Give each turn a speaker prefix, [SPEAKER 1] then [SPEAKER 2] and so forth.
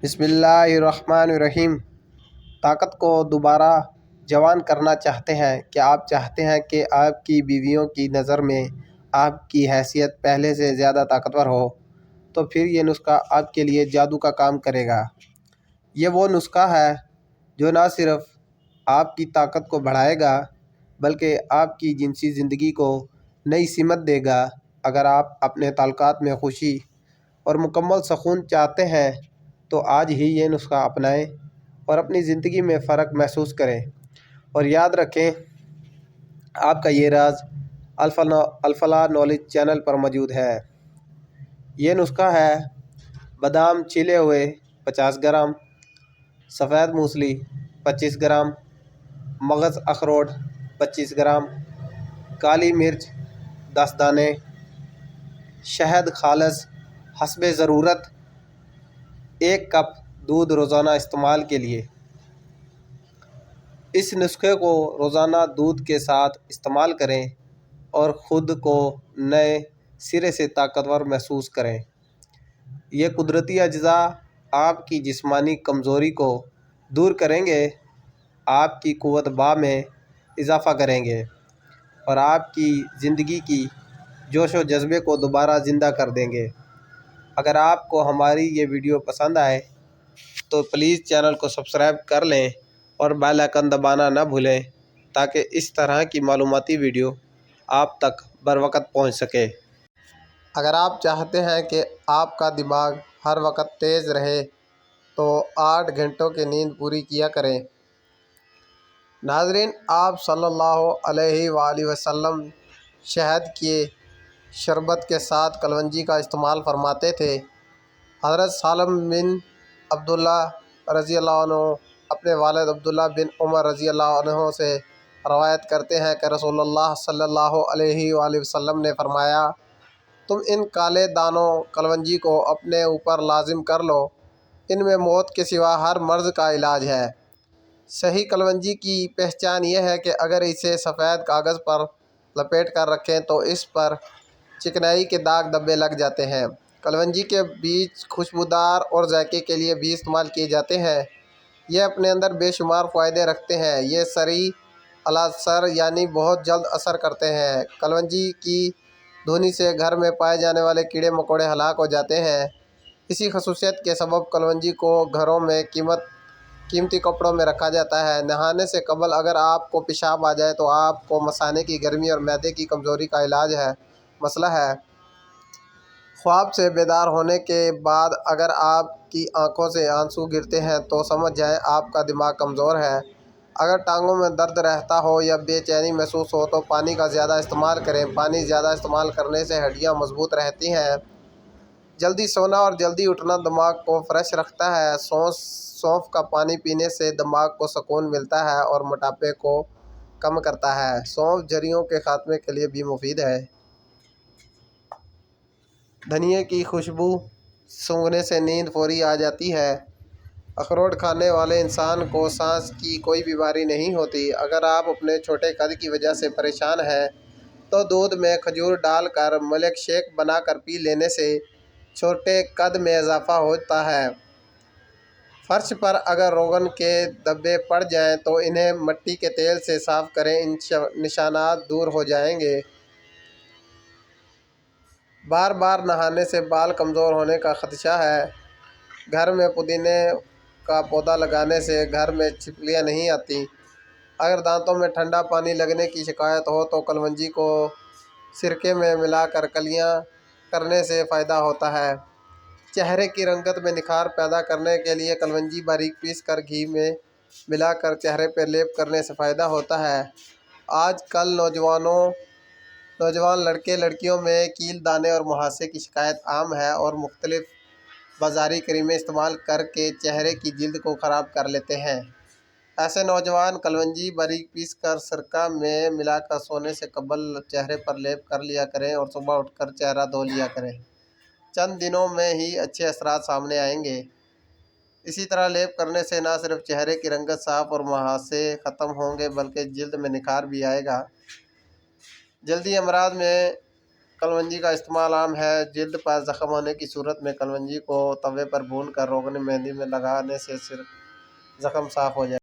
[SPEAKER 1] بسم اللہ الرحمن الرحیم۔ طاقت کو دوبارہ جوان کرنا چاہتے ہیں؟ کیا آپ چاہتے ہیں کہ آپ کی بیویوں کی نظر میں آپ کی حیثیت پہلے سے زیادہ طاقتور ہو؟ تو پھر یہ نسخہ آپ کے لیے جادو کا کام کرے گا۔ یہ وہ نسخہ ہے جو نہ صرف آپ کی طاقت کو بڑھائے گا بلکہ آپ کی جنسی زندگی کو نئی سمت دے گا۔ اگر آپ اپنے تعلقات میں خوشی اور مکمل سکون چاہتے ہیں تو آج ہی یہ نسخہ اپنائیں اور اپنی زندگی میں فرق محسوس کریں۔ اور یاد رکھیں، آپ کا یہ راز الفلاح نالج چینل پر موجود ہے۔ یہ نسخہ ہے: بادام چھیلے ہوئے 50 گرام، سفید موسلی 25 گرام، مغز اخروٹ 25 گرام، کالی مرچ 10 دانے، شہد خالص حسب ضرورت، 1 کپ دودھ روزانہ استعمال کے لیے۔ اس نسخے کو روزانہ دودھ کے ساتھ استعمال کریں اور خود کو نئے سرے سے طاقتور محسوس کریں۔ یہ قدرتی اجزاء آپ کی جسمانی کمزوری کو دور کریں گے، آپ کی قوت باہ میں اضافہ کریں گے اور آپ کی زندگی کی جوش و جذبے کو دوبارہ زندہ کر دیں گے۔ اگر آپ کو ہماری یہ ویڈیو پسند آئے تو پلیز چینل کو سبسکرائب کر لیں اور بیل آئیکن دبانا نہ بھولیں تاکہ اس طرح کی معلوماتی ویڈیو آپ تک بروقت پہنچ سکے۔ اگر آپ چاہتے ہیں کہ آپ کا دماغ ہر وقت تیز رہے تو 8 گھنٹوں کی نیند پوری کیا کریں۔ ناظرین، آپ صلی اللہ علیہ وآلہ وسلم شہد کے شربت کے ساتھ کلونجی کا استعمال فرماتے تھے۔ حضرت سالم بن عبداللہ رضی اللہ عنہ اپنے والد عبداللہ بن عمر رضی اللہ عنہ سے روایت کرتے ہیں کہ رسول اللہ صلی اللہ علیہ وآلہ وسلم نے فرمایا، تم ان کالے دانوں کلونجی کو اپنے اوپر لازم کر لو، ان میں موت کے سوا ہر مرض کا علاج ہے۔ صحیح کلونجی کی پہچان یہ ہے کہ اگر اسے سفید کاغذ پر لپیٹ کر رکھیں تو اس پر چکنائی کے داغ دھبے لگ جاتے ہیں۔ کلونجی کے بیج خوشبودار اور ذائقے کے لیے بھی استعمال کیے جاتے ہیں۔ یہ اپنے اندر بے شمار فوائدے رکھتے ہیں۔ یہ سریع الاثر یعنی بہت جلد اثر کرتے ہیں۔ کلونجی کی دھنی سے گھر میں پائے جانے والے کیڑے مکوڑے ہلاک ہو جاتے ہیں۔ اسی خصوصیت کے سبب کلونجی کو گھروں میں قیمتی کپڑوں میں رکھا جاتا ہے۔ نہانے سے قبل اگر آپ کو پیشاب آ جائے تو آپ کو مثانے کی گرمی اور معدے کی کمزوری کا مسئلہ ہے۔ خواب سے بیدار ہونے کے بعد اگر آپ کی آنکھوں سے آنسو گرتے ہیں تو سمجھ جائیں آپ کا دماغ کمزور ہے۔ اگر ٹانگوں میں درد رہتا ہو یا بے چینی محسوس ہو تو پانی کا زیادہ استعمال کریں۔ پانی زیادہ استعمال کرنے سے ہڈیاں مضبوط رہتی ہیں۔ جلدی سونا اور جلدی اٹھنا دماغ کو فریش رکھتا ہے۔ سونف کا پانی پینے سے دماغ کو سکون ملتا ہے اور موٹاپے کو کم کرتا ہے۔ سونف جھریوں کے خاتمے کے لیے بھی مفید ہے۔ دھنیے کی خوشبو سونگھنے سے نیند فوری آ جاتی ہے۔ اخروٹ کھانے والے انسان کو سانس کی کوئی بیماری نہیں ہوتی۔ اگر آپ اپنے چھوٹے قد کی وجہ سے پریشان ہیں تو دودھ میں کھجور ڈال کر ملک شیک بنا کر پی لینے سے چھوٹے قد میں اضافہ ہوتا ہے۔ فرش پر اگر روغن کے دھبے پڑ جائیں تو انہیں مٹی کے تیل سے صاف کریں، ان نشانات دور ہو جائیں گے۔ بار بار نہانے سے بال کمزور ہونے کا خدشہ ہے۔ گھر میں پودینے کا پودا لگانے سے گھر میں چھپکلیاں نہیں آتی۔ اگر دانتوں میں ٹھنڈا پانی لگنے کی شکایت ہو تو کلونجی کو سرکے میں ملا کر کلیاں کرنے سے فائدہ ہوتا ہے۔ چہرے کی رنگت میں نکھار پیدا کرنے کے لیے کلونجی باریک پیس کر گھی میں ملا کر چہرے پر لیپ کرنے سے فائدہ ہوتا ہے۔ آج کل نوجوان لڑکے لڑکیوں میں کیل دانے اور مہاسے کی شکایت عام ہے اور مختلف بازاری کریمیں استعمال کر کے چہرے کی جلد کو خراب کر لیتے ہیں۔ ایسے نوجوان کلونجی باریک پیس کر سرکہ میں ملا کر سونے سے قبل چہرے پر لیپ کر لیا کریں اور صبح اٹھ کر چہرہ دھو لیا کریں۔ چند دنوں میں ہی اچھے اثرات سامنے آئیں گے۔ اسی طرح لیپ کرنے سے نہ صرف چہرے کی رنگت صاف اور مہاسے ختم ہوں گے بلکہ جلد میں نکھار بھی آئے گا۔ جلدی امراض میں کلونجی کا استعمال عام ہے۔ جلد پر زخم ہونے کی صورت میں کلونجی کو توے پر بھون کر روغن مہندی میں لگانے سے زخم صاف ہو جائے